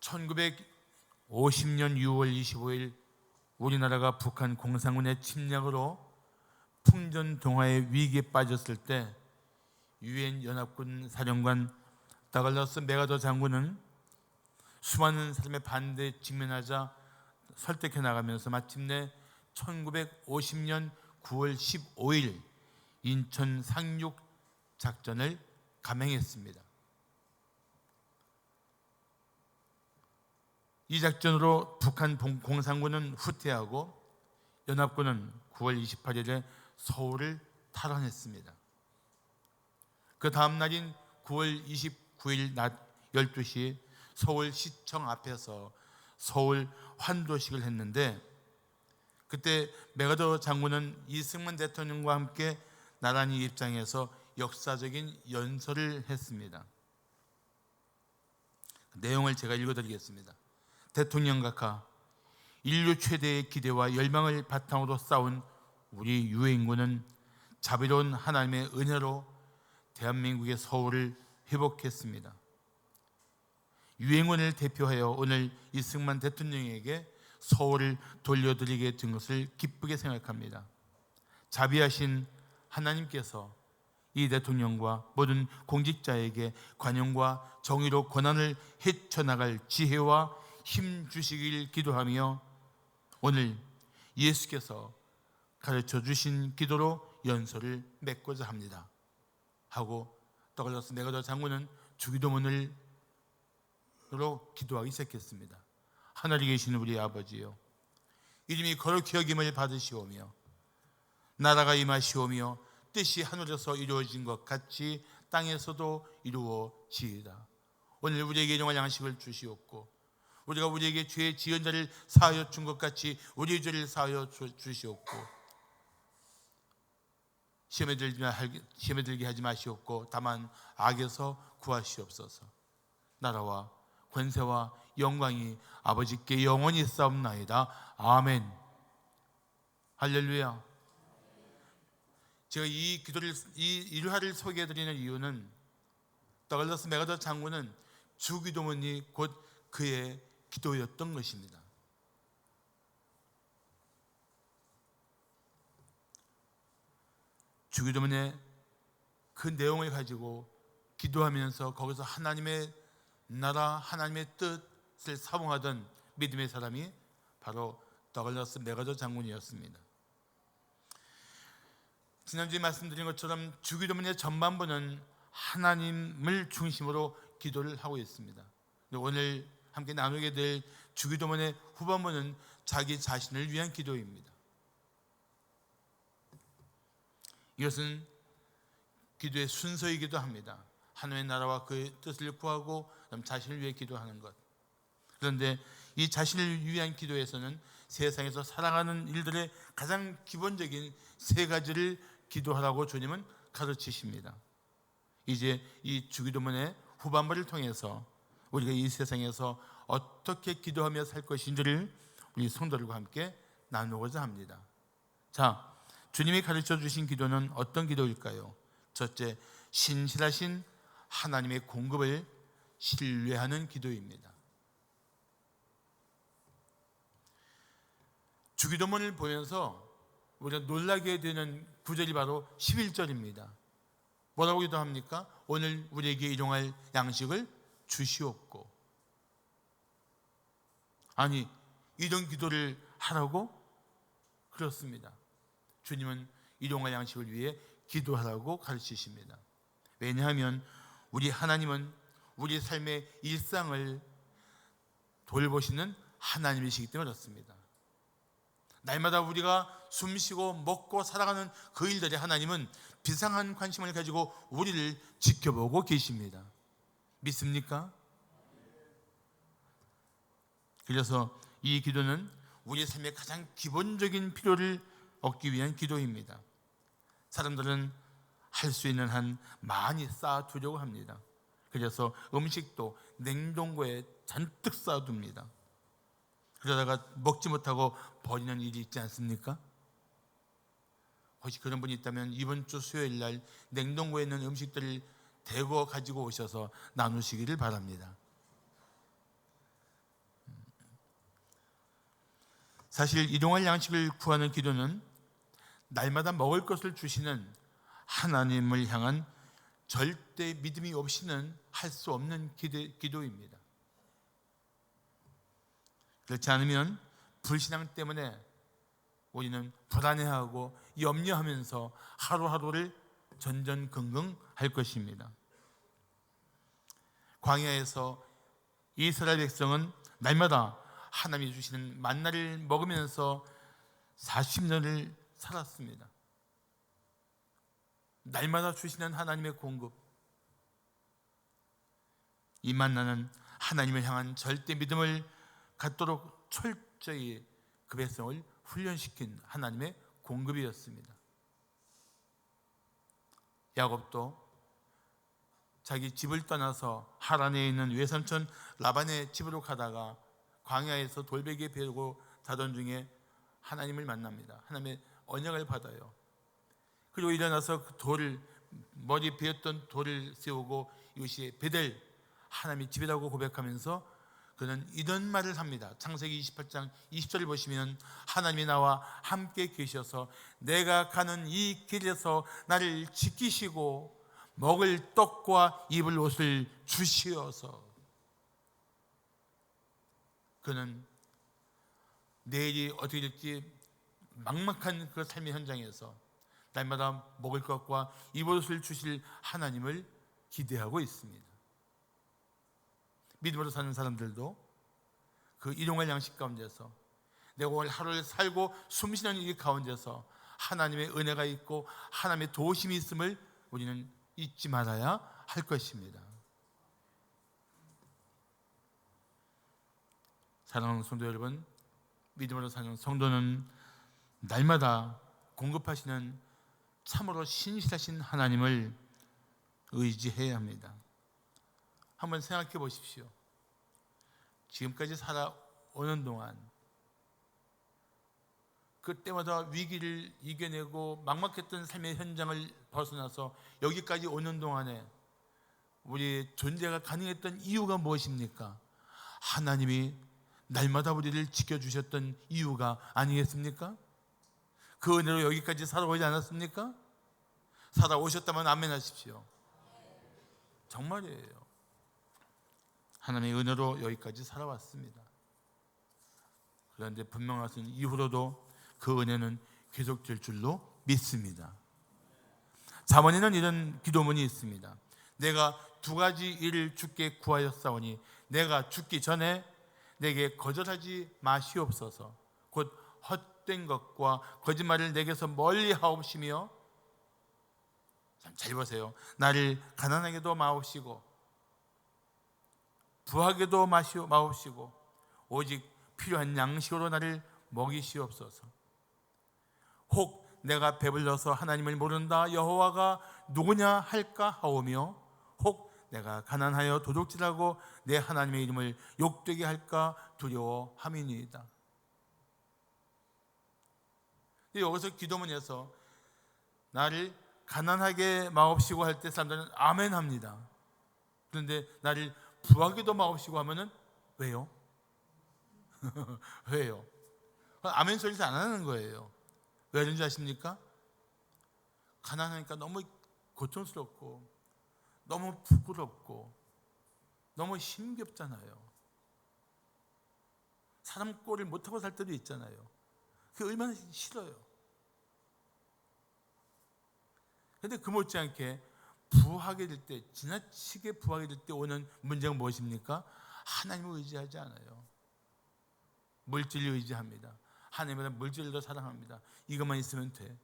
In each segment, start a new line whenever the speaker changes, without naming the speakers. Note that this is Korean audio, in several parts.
1950년 6월 25일 우리나라가 북한 공산군의 침략으로 풍전동화의 위기에 빠졌을 때 유엔 연합군 사령관 다글라스 맥아더 장군은 수많은 사람의 반대에 직면하자 설득해 나가면서 마침내 1950년 9월 15일 인천 상륙 작전을 감행했습니다. 이 작전으로 북한 공산군은 후퇴하고 연합군은 9월 28일에 서울을 탈환했습니다. 그 다음 날인 9월 29일 낮 12시 서울시청 앞에서 서울 환도식을 했는데, 그때 맥아더 장군은 이승만 대통령과 함께 나란히 입장해서 역사적인 연설을 했습니다. 내용을 제가 읽어드리겠습니다. 대통령 각하, 인류 최대의 기대와 열망을 바탕으로 쌓은 우리 유엔군은 자비로운 하나님의 은혜로 대한민국의 서울을 회복했습니다. 유엔군을 대표하여 오늘 이승만 대통령에게 서울을 돌려드리게 된 것을 기쁘게 생각합니다. 자비하신 하나님께서 이 대통령과 모든 공직자에게 관용과 정의로 권한을 헤쳐나갈 지혜와 힘 주시길 기도하며 오늘 예수께서 가르쳐 주신 기도로 연설을 맺고자 합니다 하고 다글라스 맥아더 장군은 주기도문으로 기도하기 시작했습니다. 하늘에 계신 우리 아버지요, 이름이 거룩히 여김을 받으시오며 나라가 임하시오며 뜻이 하늘에서 이루어진 것 같이 땅에서도 이루어지이다. 오늘 우리에게 일용할 양식을 주시옵고 우리가 우리에게 죄의 지은 자를 사하여 준 것 같이 우리의 죄를 사하여 주시옵고 시험에 들게 하지 마시옵고 다만 악에서 구하시옵소서. 나라와 권세와 영광이 아버지께 영원히 싸움나이다. 아멘. 할렐루야. 제가 이 기도를, 이 일화를 소개해드리는 이유는 다글라스 맥아더 장군은 주기도문이 곧 그의 기도였던 것입니다. 주기도문의 그 내용을 가지고 기도하면서 거기서 하나님의 나라, 하나님의 뜻을 사모하던 믿음의 사람이 바로 다글라스 맥아더 장군이었습니다. 지난주에 말씀드린 것처럼 주기도문의 전반부는 하나님을 중심으로 기도를 하고 있습니다. 오늘 함께 나누게 될 주기도문의 후반부는 자기 자신을 위한 기도입니다. 이것은 기도의 순서이기도 합니다. 하나님의 나라와 그의 뜻을 구하고 자신을 위해 기도하는 것. 그런데 이 자신을 위한 기도에서는 세상에서 살아가는 일들의 가장 기본적인 세 가지를 기도하라고 주님은 가르치십니다. 이제 이 주기도문의 후반부를 통해서 우리가 이 세상에서 어떻게 기도하며 살 것인지를 우리 성도들과 함께 나누고자 합니다. 자, 주님이 가르쳐 주신 기도는 어떤 기도일까요? 첫째, 신실하신 하나님의 공급을 신뢰하는 기도입니다. 주기도문을 보면서 우리가 놀라게 되는 구절이 바로 11절입니다. 뭐라고 기도합니까? 오늘 우리에게 일용할 양식을 주시옵고. 아니, 이런 기도를 하라고? 그렇습니다. 주님은 일용할 양식을 위해 기도하라고 가르치십니다. 왜냐하면 우리 하나님은 우리 삶의 일상을 돌보시는 하나님이시기 때문에 그렇습니다. 날마다 우리가 숨쉬고 먹고 살아가는 그 일들에 하나님은 비상한 관심을 가지고 우리를 지켜보고 계십니다. 믿습니까? 그래서 이 기도는 우리 삶의 가장 기본적인 필요를 얻기 위한 기도입니다. 사람들은 할 수 있는 한 많이 쌓아두려고 합니다. 그래서 음식도 냉동고에 잔뜩 쌓아둡니다. 그러다가 먹지 못하고 버리는 일이 있지 않습니까? 혹시 그런 분이 있다면 이번 주 수요일 날 냉동고에 있는 음식들을 대거 가지고 오셔서 나누시기를 바랍니다. 사실 일용할 양식을 구하는 기도는 날마다 먹을 것을 주시는 하나님을 향한 절대 믿음이 없이는 할 수 없는 기도입니다. 그렇지 않으면 불신앙 때문에 우리는 불안해하고 염려하면서 하루하루를 전전긍긍할 것입니다. 광야에서 이스라엘 백성은 날마다 하나님이 주시는 만나를 먹으면서 40년을 살았습니다. 날마다 주시는 하나님의 공급, 이 만나는 하나님을 향한 절대 믿음을 갖도록 철저히 그 백성을 훈련시킨 하나님의 공급이었습니다. 야곱도 자기 집을 떠나서 하란에 있는 외삼촌 라반의 집으로 가다가 광야에서 돌베개 베고 자던 중에 하나님을 만납니다. 하나님의 언약을 받아요. 그리고 일어나서 그 돌을, 머리 베었던 돌을 세우고 이것이 베델 하나님의 집이라고 고백하면서 그는 이런 말을 합니다. 창세기 28장 20절을 보시면 하나님이 나와 함께 계셔서 내가 가는 이 길에서 나를 지키시고 먹을 떡과 입을 옷을 주시어서, 그는 내일이 어떻게 될지 막막한 그 삶의 현장에서 날마다 먹을 것과 입을 옷을 주실 하나님을 기대하고 있습니다. 믿음으로 사는 사람들도 그 일용할 양식 가운데서 내가 오늘 하루를 살고 숨쉬는 이 가운데서 하나님의 은혜가 있고 하나님의 도우심이 있음을 우리는 잊지 말아야 할 것입니다. 사랑하는 성도 여러분, 믿음으로 사는 성도는 날마다 공급하시는 참으로 신실하신 하나님을 의지해야 합니다. 한번 생각해 보십시오. 지금까지 살아오는 동안 그때마다 위기를 이겨내고 막막했던 삶의 현장을 벗어나서 여기까지 오는 동안에 우리의 존재가 가능했던 이유가 무엇입니까? 하나님이 날마다 우리를 지켜주셨던 이유가 아니겠습니까? 그 은혜로 여기까지 살아오지 않았습니까? 살아오셨다면 아멘 하십시오. 정말이에요. 하나님의 은혜로 여기까지 살아왔습니다. 그런데 분명하신 이후로도 그 은혜는 계속될 줄로 믿습니다. 잠언에는 이런 기도문이 있습니다. 내가 두 가지 일을 주께 구하였사오니 내가 죽기 전에 내게 거절하지 마시옵소서. 곧 헛된 것과 거짓말을 내게서 멀리 하옵시며, 잘 보세요, 나를 가난하게도 마옵시고 부하게도 마옵시고 오직 필요한 양식으로 나를 먹이시옵소서. 혹 내가 배불러서 하나님을 모른다 여호와가 누구냐 할까 하오며, 혹 내가 가난하여 도둑질하고 내 하나님의 이름을 욕되게 할까 두려워함이니이다. 여기서 기도문에서 나를 가난하게 마옵시고 할 때 사람들은 아멘 합니다. 그런데 나를 부하게도 마옵시고 하면은 왜요? 왜요? 아멘 소리를 안 하는 거예요. 왜 그런지 아십니까? 가난하니까 너무 고통스럽고 너무 부끄럽고 너무 힘겹잖아요. 사람 꼴을 못하고 살 때도 있잖아요. 그게 얼마나 싫어요. 그런데 그 못지않게 부하게 될 때, 지나치게 부하게 될 때 오는 문제가 무엇입니까? 하나님을 의지하지 않아요. 물질을 의지합니다. 하나님보다 물질을 더 사랑합니다. 이것만 있으면 돼.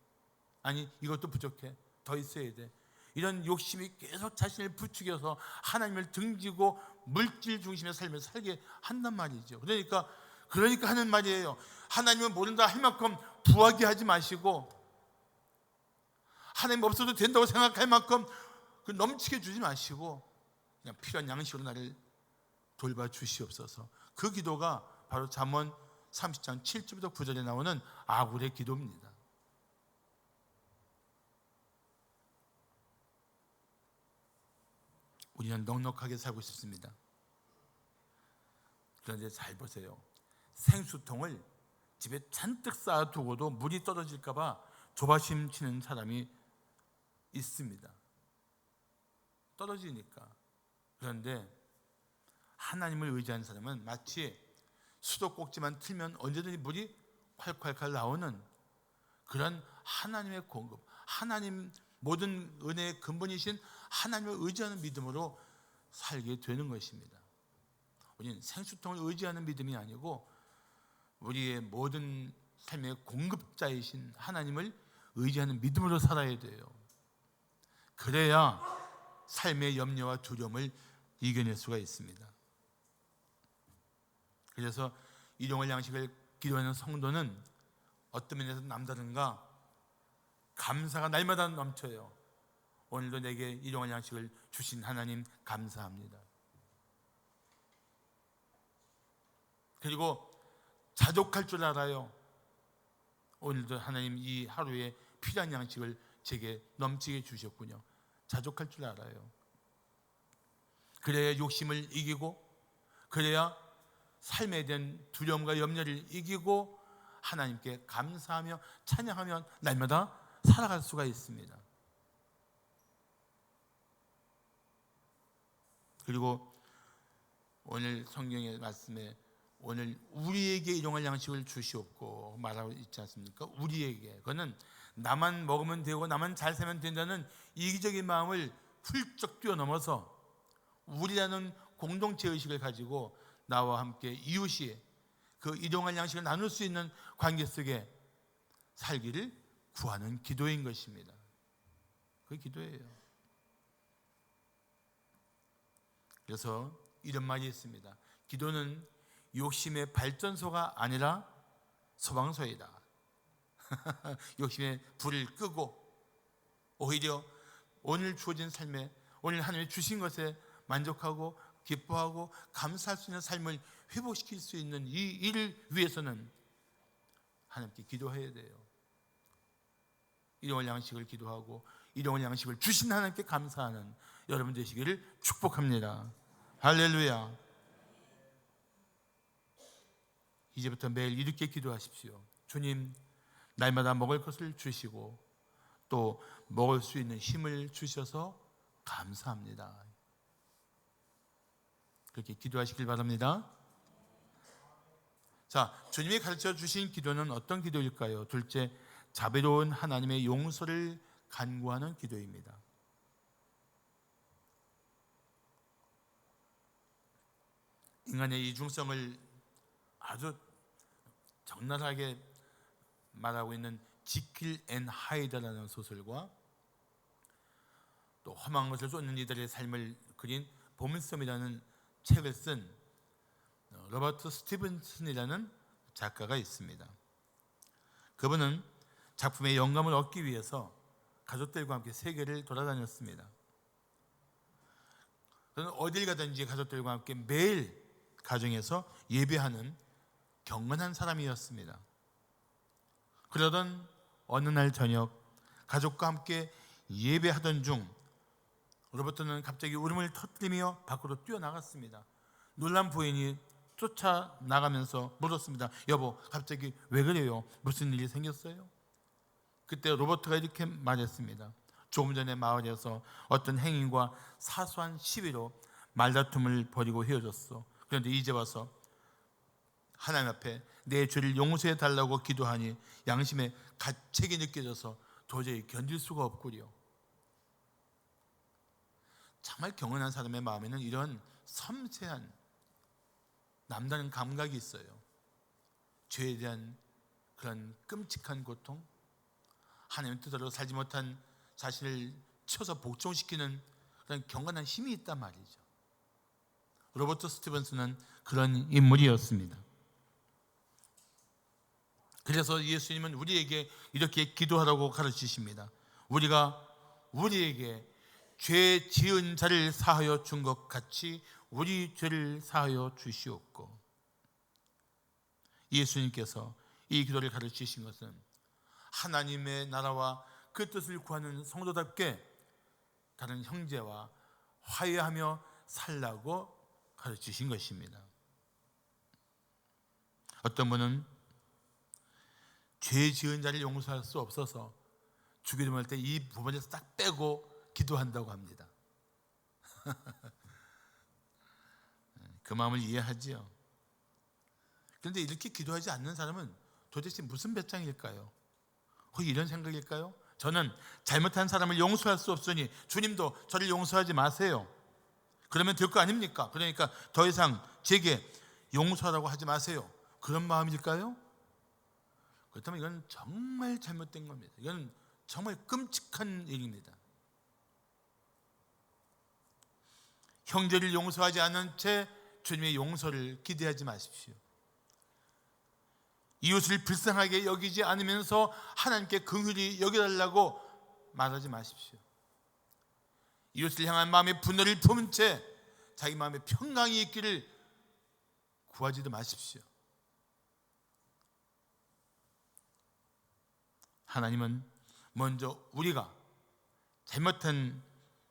아니 이것도 부족해. 더 있어야 돼. 이런 욕심이 계속 자신을 부추겨서 하나님을 등지고 물질 중심의 삶을 살게 한단 말이죠. 그러니까 하는 말이에요. 하나님을 모른다 할 만큼 부하게 하지 마시고, 하나님 없어도 된다고 생각할 만큼 넘치게 주지 마시고 그냥 필요한 양식으로 나를 돌봐 주시옵소서. 그 기도가 바로 잠언 30장 7절부터 9절에 나오는 아굴의 기도입니다. 우리는 넉넉하게 살고 싶습니다. 그런데 잘 보세요. 생수통을 집에 잔뜩 쌓아두고도 물이 떨어질까 봐 조바심 치는 사람이 있습니다. 떨어지니까. 그런데 하나님을 의지하는 사람은 마치 수도꼭지만 틀면 언제든지 물이 콸콸콸 나오는 그런 하나님의 공급, 하나님 모든 은혜의 근본이신 하나님을 의지하는 믿음으로 살게 되는 것입니다. 우리는 생수통을 의지하는 믿음이 아니고 우리의 모든 삶의 공급자이신 하나님을 의지하는 믿음으로 살아야 돼요. 그래야 삶의 염려와 두려움을 이겨낼 수가 있습니다. 그래서 일용할 양식을 기도하는 성도는 어떤 면에서 남다른가? 감사가 날마다 넘쳐요. 오늘도 내게 일용할 양식을 주신 하나님 감사합니다. 그리고 자족할 줄 알아요. 오늘도 하나님 이 하루에 필요한 양식을 제게 넘치게 주셨군요. 자족할 줄 알아요. 그래야 욕심을 이기고, 그래야 삶에 대한 두려움과 염려를 이기고 하나님께 감사하며 찬양하며 날마다 살아갈 수가 있습니다. 그리고 오늘 성경의 말씀에 오늘 우리에게 일용할 양식을 주시옵고 말하고 있지 않습니까? 우리에게. 그거는 나만 먹으면 되고 나만 잘 살면 된다는 이기적인 마음을 훌쩍 뛰어넘어서 우리라는 공동체 의식을 가지고 나와 함께 이웃이 그 일용할 양식을 나눌 수 있는 관계 속에 살기를 구하는 기도인 것입니다. 그 기도예요. 그래서 이런 말이 있습니다. 기도는 욕심의 발전소가 아니라 소방서이다. 욕심의 불을 끄고 오히려 오늘 주어진 삶에, 오늘 하나님이 주신 것에 만족하고 기뻐하고 감사할 수 있는 삶을 회복시킬 수 있는 이 일을 위해서는 하나님께 기도해야 돼요. 일용할 양식을 기도하고 일용할 양식을 주신 하나님께 감사하는 여러분 되시기를 축복합니다. 할렐루야. 이제부터 매일 이렇게 기도하십시오. 주님, 날마다 먹을 것을 주시고 또 먹을 수 있는 힘을 주셔서 감사합니다. 그렇게 기도하시길 바랍니다. 자, 주님이 가르쳐 주신 기도는 어떤 기도일까요? 둘째, 자비로운 하나님의 용서를 간구하는 기도입니다. 인간의 이중성을 아주 적나라하게 말하고 있는 지킬 앤 하이드라는 소설과 또 험한 것을 쫓는 이들의 삶을 그린 보물섬이라는 책을 쓴 로버트 스티븐슨이라는 작가가 있습니다. 그분은 작품의 영감을 얻기 위해서 가족들과 함께 세계를 돌아다녔습니다. 그는 어딜 가든지 가족들과 함께 매일 가정에서 예배하는 경건한 사람이었습니다. 그러던 어느 날 저녁 가족과 함께 예배하던 중 로버트는 갑자기 울음을 터뜨리며 밖으로 뛰어나갔습니다. 놀란 부인이 쫓아나가면서 물었습니다. 여보, 갑자기 왜 그래요? 무슨 일이 생겼어요? 그때 로버트가 이렇게 말했습니다. 조금 전에 마을에서 어떤 행인과 사소한 시비로 말다툼을 벌이고 헤어졌어. 그런데 이제 와서 하나님 앞에 내 죄를 용서해 달라고 기도하니 양심의 가책이 느껴져서 도저히 견딜 수가 없구려. 정말 경건한 사람의 마음에는 이런 섬세한 남다른 감각이 있어요. 죄에 대한 그런 끔찍한 고통, 하나님의 뜻대로 살지 못한 자신을 쳐서 복종시키는 그런 경건한 힘이 있단 말이죠. 로버트 스티븐스는 그런 인물이었습니다. 그래서 예수님은 우리에게 이렇게 기도하라고 가르치십니다. 우리가 우리에게 죄 지은 자를 사하여 준 것 같이 우리 죄를 사하여 주시옵고. 예수님께서 이 기도를 가르치신 것은 하나님의 나라와 그 뜻을 구하는 성도답게 다른 형제와 화해하며 살라고 가르치신 것입니다. 어떤 분은 죄 지은 자를 용서할 수 없어서 주기도문할 때 이 부분에서 딱 빼고 기도한다고 합니다. 그 마음을 이해하지요. 그런데 이렇게 기도하지 않는 사람은 도대체 무슨 배짱일까요? 혹 이런 생각일까요? 저는 잘못한 사람을 용서할 수 없으니 주님도 저를 용서하지 마세요. 그러면 될 거 아닙니까? 그러니까 더 이상 제게 용서하라고 하지 마세요. 그런 마음일까요? 그렇다면 이건 정말 잘못된 겁니다. 이건 정말 끔찍한 일입니다. 형제를 용서하지 않은 채 주님의 용서를 기대하지 마십시오. 이웃을 불쌍하게 여기지 않으면서 하나님께 긍휼히 여겨달라고 말하지 마십시오. 이웃을 향한 마음의 분노를 품은 채 자기 마음에 평강이 있기를 구하지도 마십시오. 하나님은 먼저 우리가 잘못한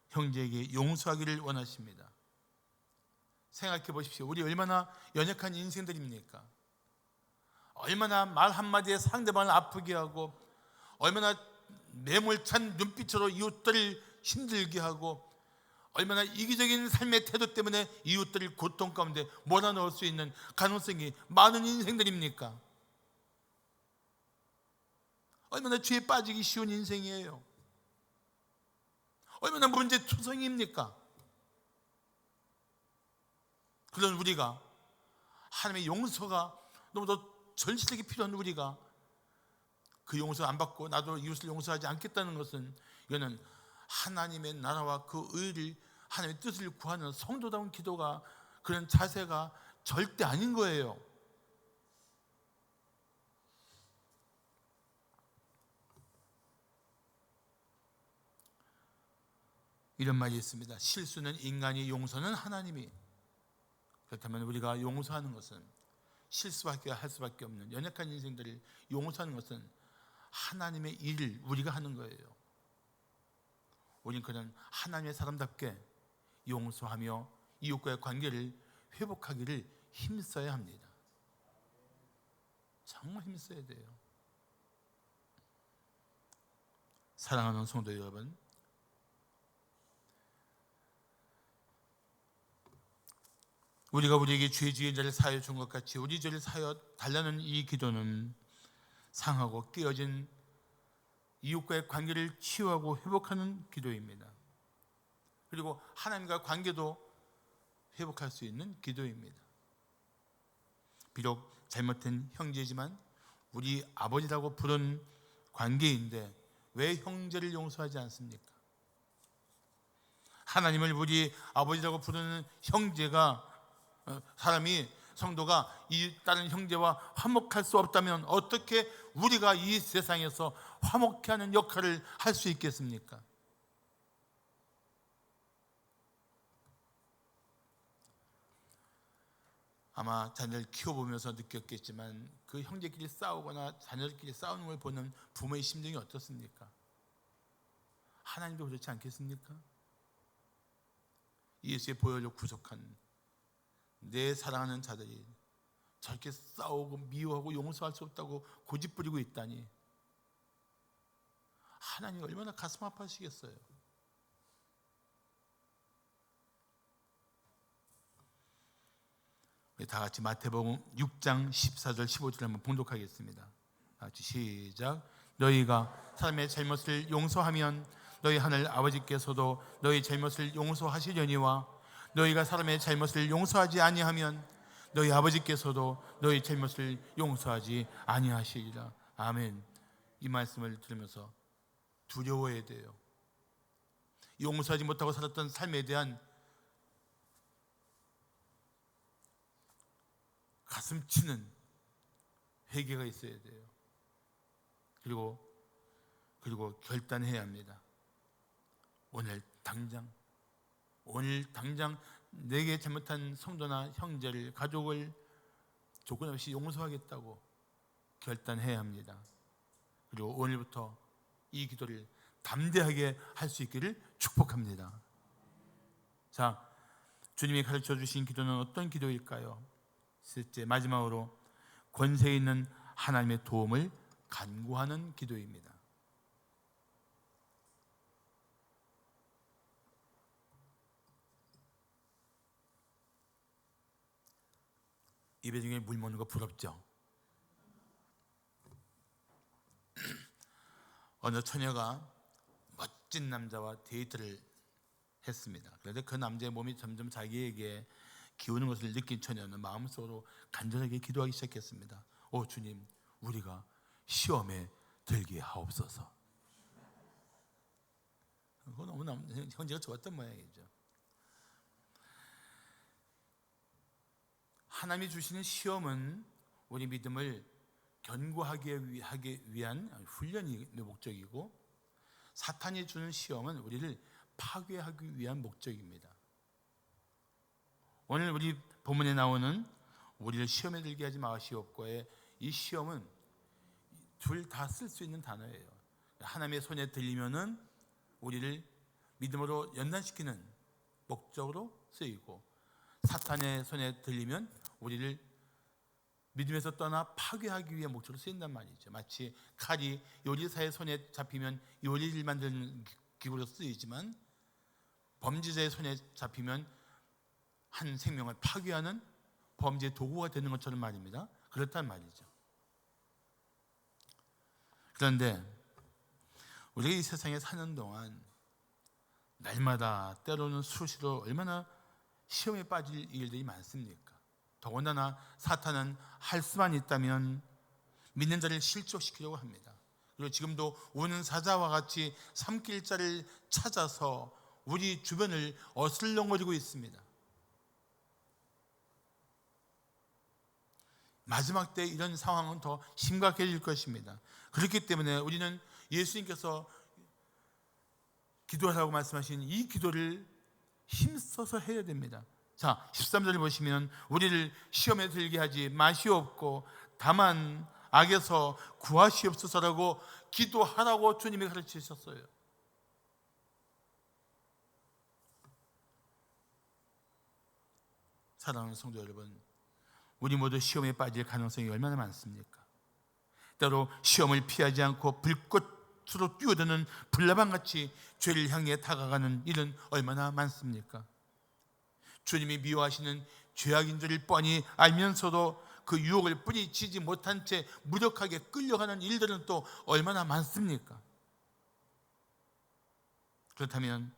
형제에게 용서하기를 원하십니다. 생각해 보십시오. 우리 얼마나 연약한 인생들입니까? 얼마나 말 한마디에 상대방을 아프게 하고, 얼마나 매몰찬 눈빛으로 이웃들을 힘들게 하고, 얼마나 이기적인 삶의 태도 때문에 이웃들을 고통 가운데 몰아넣을 수 있는 가능성이 많은 인생들입니까? 얼마나 죄에 빠지기 쉬운 인생이에요. 얼마나 문제투성입니까? 그런 우리가, 하나님의 용서가 너무도 절실하게 필요한 우리가 그 용서 안 받고 나도 이웃을 용서하지 않겠다는 것은, 이거는 하나님의 나라와 그 의를, 하나님의 뜻을 구하는 성도다운 기도가, 그런 자세가 절대 아닌 거예요. 이런 말이 있습니다. 실수는 인간이, 용서는 하나님이. 그렇다면 우리가 용서하는 것은, 실수밖에 할 수밖에 없는 연약한 인생들을 용서하는 것은 하나님의 일을 우리가 하는 거예요. 우리는 그런 하나님의 사람답게 용서하며 이웃과의 관계를 회복하기를 힘써야 합니다. 정말 힘써야 돼요. 사랑하는 성도 여러분, 우리가 우리에게 죄 지은 자를 사하여 준 것 같이 우리 죄를 사하여 달라는 이 기도는 상하고 깨어진 이웃과의 관계를 치유하고 회복하는 기도입니다. 그리고 하나님과 관계도 회복할 수 있는 기도입니다. 비록 잘못된 형제지만 우리 아버지라고 부른 관계인데 왜 형제를 용서하지 않습니까? 하나님을 우리 아버지라고 부르는 형제가, 사람이, 성도가 이 다른 형제와 화목할 수 없다면 어떻게 우리가 이 세상에서 화목케 하는 역할을 할 수 있겠습니까? 아마 자녀를 키워보면서 느꼈겠지만 그 형제끼리 싸우거나 자녀들끼리 싸우는 걸 보는 부모의 심정이 어떻습니까? 하나님도 그렇지 않겠습니까? 예수의 보혈로 구속한 내 사랑하는 자들이 저렇게 싸우고 미워하고 용서할 수 없다고 고집부리고 있다니, 하나님 얼마나 가슴 아파하시겠어요. 우리 다 같이 마태복음 6장 14절 15절 한번 봉독하겠습니다. 다 같이 시작. 너희가 사람의 잘못을 용서하면 너희 하늘 아버지께서도 너희 잘못을 용서하시려니와 너희가 사람의 잘못을 용서하지 아니하면 너희 아버지께서도 너희 잘못을 용서하지 아니하시리라. 아멘. 이 말씀을 들으면서 두려워해야 돼요. 용서하지 못하고 살았던 삶에 대한 가슴 치는 회개가 있어야 돼요. 그리고 결단해야 합니다. 오늘 당장 내게 잘못한 성도나 형제를, 가족을 조건 없이 용서하겠다고 결단해야 합니다. 그리고 오늘부터 이 기도를 담대하게 할 수 있기를 축복합니다. 자, 주님이 가르쳐 주신 기도는 어떤 기도일까요? 셋째, 마지막으로 권세 있는 하나님의 도움을 간구하는 기도입니다. 예배 중에 물 먹는 거 부럽죠? 어느 처녀가 멋진 남자와 데이트를 했습니다. 그런데 그 남자의 몸이 점점 자기에게 기우는 것을 느낀 처녀는 마음속으로 간절하게 기도하기 시작했습니다. 오 주님, 우리가 시험에 들게 하옵소서. 그거 너무 형제가 좋았던 모양이죠. 하나님이 주시는 시험은 우리 믿음을 견고하게 하기 위한 훈련의 목적이고, 사탄이 주는 시험은 우리를 파괴하기 위한 목적입니다. 오늘 우리 본문에 나오는 우리를 시험에 들게 하지 마시옵고의 이 시험은 둘 다 쓸 수 있는 단어예요. 하나님의 손에 들리면은 우리를 믿음으로 연단시키는 목적으로 쓰이고, 사탄의 손에 들리면 우리를 믿음에서 떠나 파괴하기 위한 목적으로 쓰인단 말이죠. 마치 칼이 요리사의 손에 잡히면 요리를 만드는 기구로 쓰이지만, 범죄자의 손에 잡히면 한 생명을 파괴하는 범죄의 도구가 되는 것처럼 말입니다. 그렇단 말이죠. 그런데 우리가 이 세상에 사는 동안 날마다 때로는 수시로 얼마나 시험에 빠질 일들이 많습니까? 더군다나 사탄은 할 수만 있다면 믿는 자를 실족시키려고 합니다. 그리고 지금도 오는 사자와 같이 삼킬 자를 찾아서 우리 주변을 어슬렁거리고 있습니다. 마지막 때 이런 상황은 더 심각해질 것입니다. 그렇기 때문에 우리는 예수님께서 기도하라고 말씀하신 이 기도를 힘써서 해야 됩니다. 자, 13절을 보시면 우리를 시험에 들게 하지 마시옵고 다만 악에서 구하시옵소서라고 기도하라고 주님이 가르치셨어요. 사랑하는 성도 여러분, 우리 모두 시험에 빠질 가능성이 얼마나 많습니까? 때로 시험을 피하지 않고 불꽃으로 뛰어드는 불나방같이 죄를 향해 다가가는 일은 얼마나 많습니까? 주님이 미워하시는 죄악인 줄을 뻔히 알면서도 그 유혹을 뿌리치지 못한 채 무력하게 끌려가는 일들은 또 얼마나 많습니까? 그렇다면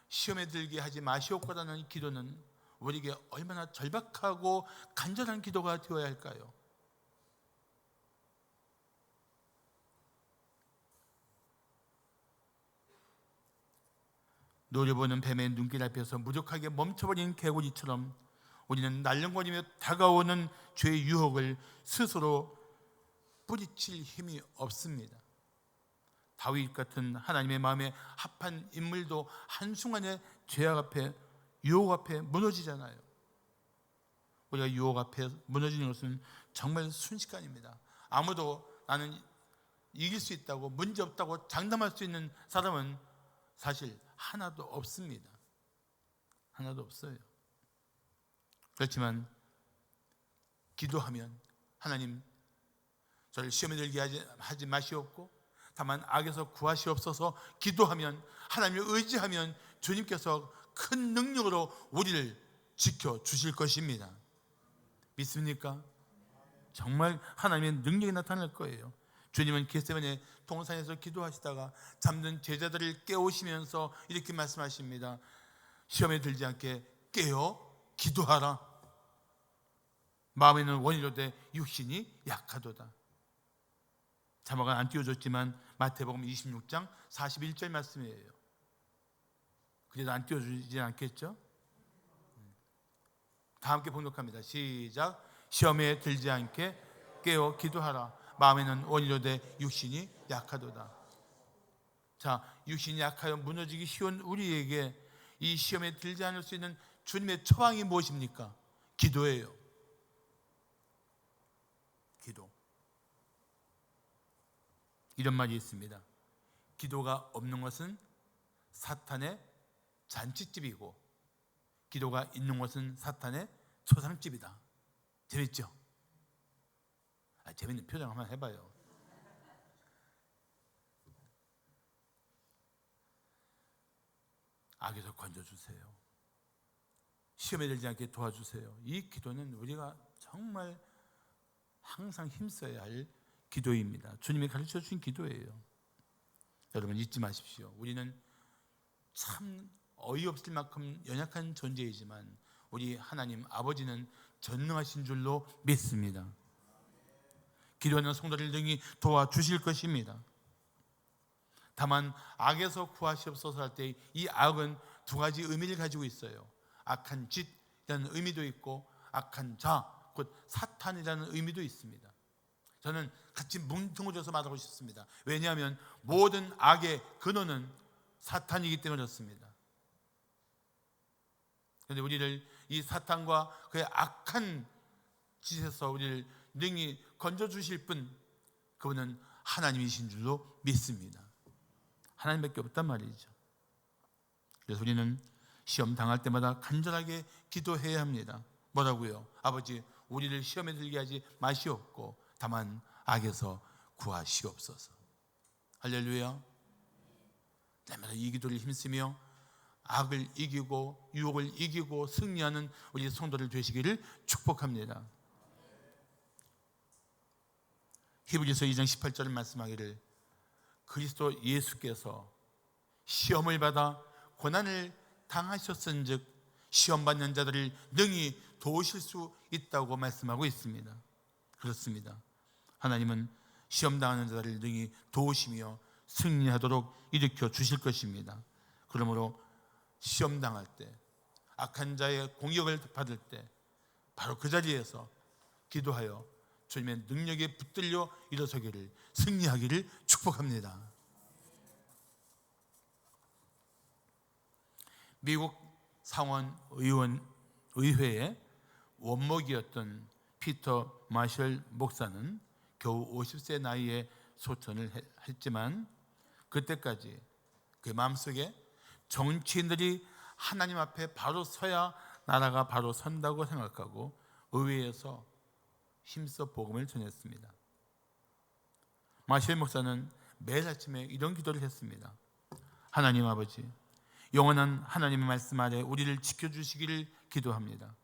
시험에 들게 하지 마시옵고라는 기도는 우리에게 얼마나 절박하고 간절한 기도가 되어야 할까요? 노려보는 뱀의 눈길 앞에서 무력하게 멈춰버린 개구리처럼 우리는 날름거리며 다가오는 죄의 유혹을 스스로 뿌리칠 힘이 없습니다. 다윗 같은 하나님의 마음에 합한 인물도 한순간에 죄악 앞에, 유혹 앞에 무너지잖아요. 우리가 유혹 앞에 무너지는 것은 정말 순식간입니다. 아무도 나는 이길 수 있다고, 문제 없다고 장담할 수 있는 사람은 사실 하나도 없습니다. 하나도 없어요. 그렇지만 기도하면 하나님, 저를 시험에 들게 하지 마시옵고 다만 악에서 구하시옵소서 기도하면, 하나님을 의지하면 주님께서 큰 능력으로 우리를 지켜주실 것입니다. 믿습니까? 정말 하나님의 능력이 나타날 거예요. 주님은 겟세마네 동산에서 기도하시다가 잠든 제자들을 깨우시면서 이렇게 말씀하십니다. 시험에 들지 않게 깨어 기도하라. 마음에는 원이로되 육신이 약하도다. 자막은 안 띄워줬지만 마태복음 26장 41절 말씀이에요. 그래도 안 띄워주지 않겠죠? 다 함께 봉독합니다. 시작. 시험에 들지 않게 깨어 기도하라. 마음에는 원이로되 육신이 약하도다. 자, 육신이 약하여 무너지기 쉬운 우리에게 이 시험에 들지 않을 수 있는 주님의 처방이 무엇입니까? 기도예요. 기도. 이런 말이 있습니다. 기도가 없는 것은 사탄의 잔치집이고 기도가 있는 것은 사탄의 초상집이다. 재밌죠? 재밌는 표정 한번 해봐요. 악에서 건져주세요. 시험에 들지 않게 도와주세요. 이 기도는 우리가 정말 항상 힘써야 할 기도입니다. 주님이 가르쳐 주신 기도예요. 여러분 잊지 마십시오. 우리는 참 어이없을 만큼 연약한 존재이지만 우리 하나님 아버지는 전능하신 줄로 믿습니다. 기도하는 성도를 능히 도와주실 것입니다. 다만 악에서 구하시옵소서 할 때 이 악은 두 가지 의미를 가지고 있어요. 악한 짓이라는 의미도 있고 악한 자, 곧 사탄이라는 의미도 있습니다. 저는 같이 뭉뚱그려서 말하고 싶습니다. 왜냐하면 모든 악의 근원은 사탄이기 때문에 그렇습니다. 그런데 우리를 이 사탄과 그의 악한 짓에서 우리를 능히 건져주실 분, 그분은 하나님이신 줄로 믿습니다. 하나님밖에 없단 말이죠. 그래서 우리는 시험 당할 때마다 간절하게 기도해야 합니다. 뭐라고요? 아버지, 우리를 시험에 들게 하지 마시옵고 다만 악에서 구하시옵소서. 할렐루야. 날마다 이 기도를 힘쓰며 악을 이기고 유혹을 이기고 승리하는 우리 성도들 되시기를 축복합니다. 히브리서 2장 18절을 말씀하기를 그리스도 예수께서 시험을 받아 고난을 당하셨은즉 시험 받는 자들을 능히 도우실 수 있다고 말씀하고 있습니다. 그렇습니다. 하나님은 시험 당하는 자들을 능히 도우시며 승리하도록 일으켜 주실 것입니다. 그러므로 시험 당할 때, 악한 자의 공격을 받을 때 바로 그 자리에서 기도하여 주님의 능력에 붙들려 일어서기를, 승리하기를 축복합니다. 미국 상원 의회의 원목이었던 피터 마셜 목사는 겨우 50세 나이에 소천을 했지만 그때까지 그 마음속에 정치인들이 하나님 앞에 바로 서야 나라가 바로 선다고 생각하고 의회에서 힘써 복음을 전했습니다. 마셜 목사는 매일 아침에 이런 기도를 했습니다. 하나님 아버지, 영원한 하나님의 말씀 아래 우리를 지켜주시기를 기도합니다.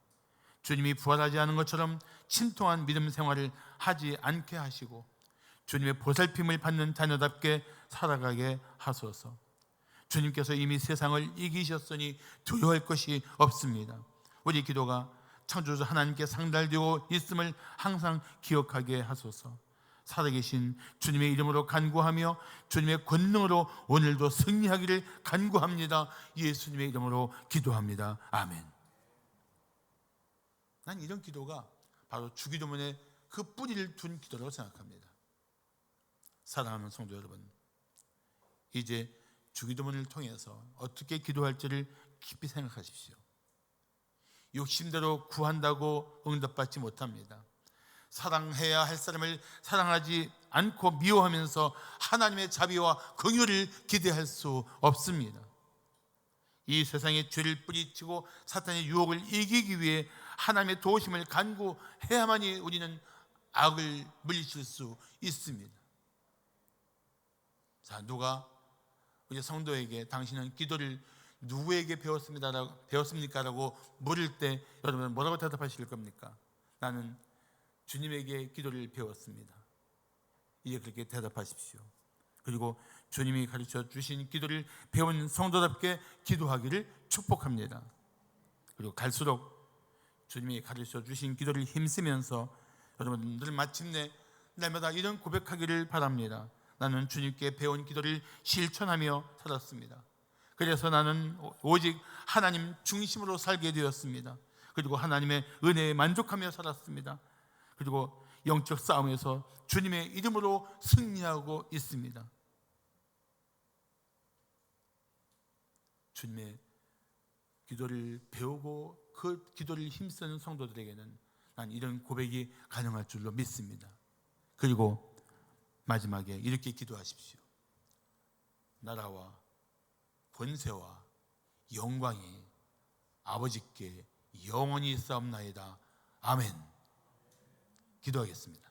주님이 부활하지 않은 것처럼 침통한 믿음 생활을 하지 않게 하시고 주님의 보살핌을 받는 자녀답게 살아가게 하소서. 주님께서 이미 세상을 이기셨으니 두려워할 것이 없습니다. 우리 기도가 창조주 하나님께 상달되고 있음을 항상 기억하게 하소서. 살아계신 주님의 이름으로 간구하며 주님의 권능으로 오늘도 승리하기를 간구합니다. 예수님의 이름으로 기도합니다. 아멘. 난 이런 기도가 바로 주기도문의 그 뿌리를 둔 기도라고 생각합니다. 사랑하는 성도 여러분, 이제 주기도문을 통해서 어떻게 기도할지를 깊이 생각하십시오. 욕심대로 구한다고 응답받지 못합니다. 사랑해야 할 사람을 사랑하지 않고 미워하면서 하나님의 자비와 긍휼을 기대할 수 없습니다. 이 세상에 죄를 뿌리치고 사탄의 유혹을 이기기 위해 하나님의 도우심을 간구해야만이 우리는 악을 물리칠 수 있습니다. 자, 누가 우리 성도에게 당신은 기도를 누구에게 배웠습니까? 라고 물을 때 여러분은 뭐라고 대답하실 겁니까? 나는 주님에게 기도를 배웠습니다. 이제 그렇게 대답하십시오. 그리고 주님이 가르쳐 주신 기도를 배운 성도답게 기도하기를 축복합니다. 그리고 갈수록 주님이 가르쳐 주신 기도를 힘쓰면서 여러분들 마침내 날마다 이런 고백하기를 바랍니다. 나는 주님께 배운 기도를 실천하며 살았습니다. 그래서 나는 오직 하나님 중심으로 살게 되었습니다. 그리고 하나님의 은혜에 만족하며 살았습니다. 그리고 영적 싸움에서 주님의 이름으로 승리하고 있습니다. 주님의 기도를 배우고 그 기도를 힘쓰는 성도들에게는 난 이런 고백이 가능할 줄로 믿습니다. 그리고 마지막에 이렇게 기도하십시오. 나라와 권세와 영광이 아버지께 영원히 있사옵나이다. 아멘. 기도하겠습니다.